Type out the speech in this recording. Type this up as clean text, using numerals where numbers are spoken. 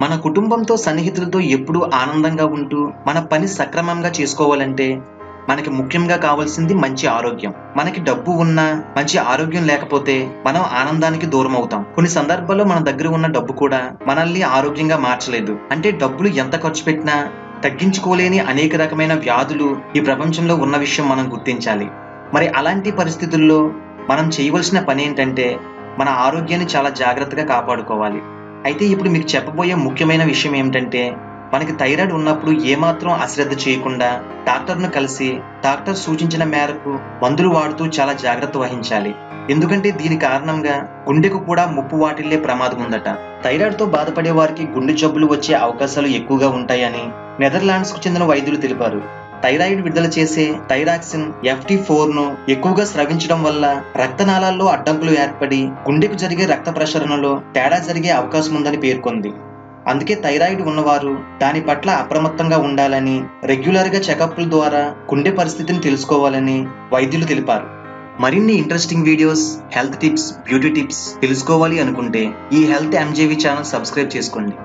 మన కుటుంబంతో సన్నిహితులతో ఎప్పుడూ ఆనందంగా ఉంటూ మన పని సక్రమంగా చేసుకోవాలంటే మనకి ముఖ్యంగా కావాల్సింది మంచి ఆరోగ్యం. మనకి డబ్బు ఉన్నా మంచి ఆరోగ్యం లేకపోతే మనం ఆనందానికి దూరం అవుతాం. కొన్ని సందర్భాల్లో మన దగ్గర ఉన్న డబ్బు కూడా మనల్ని ఆరోగ్యంగా మార్చలేదు. అంటే డబ్బులు ఎంత ఖర్చు పెట్టినా తగ్గించుకోలేని అనేక రకమైన వ్యాధులు ఈ ప్రపంచంలో ఉన్న విషయం మనం గుర్తించాలి. మరి అలాంటి పరిస్థితుల్లో మనం చేయవలసిన పని ఏంటంటే మన ఆరోగ్యాన్ని చాలా జాగ్రత్తగా కాపాడుకోవాలి. అయితే ఇప్పుడు మీకు చెప్పబోయే ముఖ్యమైన విషయం ఏమిటంటే మనకి థైరాయిడ్ ఉన్నప్పుడు ఏమాత్రం అశ్రద్ధ చేయకుండా డాక్టర్ను కలిసి డాక్టర్ సూచించిన మేరకు మందులు వాడుతూ చాలా జాగ్రత్త వహించాలి. ఎందుకంటే దీని కారణంగా గుండెకు కూడా ముప్పు వాటిల్లే ప్రమాదం ఉందట. థైరాయిడ్ తో బాధపడే వారికి గుండె జబ్బులు వచ్చే అవకాశాలు ఎక్కువగా ఉంటాయని నెదర్లాండ్స్ కు చెందిన వైద్యులు తెలిపారు. థైరాయిడ్ విడుదల చేసే థైరాక్సిన్ FT4 ను ఎక్కువగా స్రవించడం వల్ల రక్తనాళాల్లో అడ్డంకులు ఏర్పడి గుండెకు జరిగే రక్త ప్రసరణలో తేడా జరిగే అవకాశం ఉందని పేర్కొంది. అందుకే థైరాయిడ్ ఉన్నవారు దాని పట్ల అప్రమత్తంగా ఉండాలని, రెగ్యులర్ గా చెకప్ల ద్వారా గుండె పరిస్థితిని తెలుసుకోవాలని వైద్యులు తెలిపారు. మరిన్ని interesting videos, health tips, beauty tips తెలుసుకోవాలి అనుకుంటే ఈ హెల్త్ MJV ఛానల్ సబ్స్క్రైబ్ చేసుకోండి.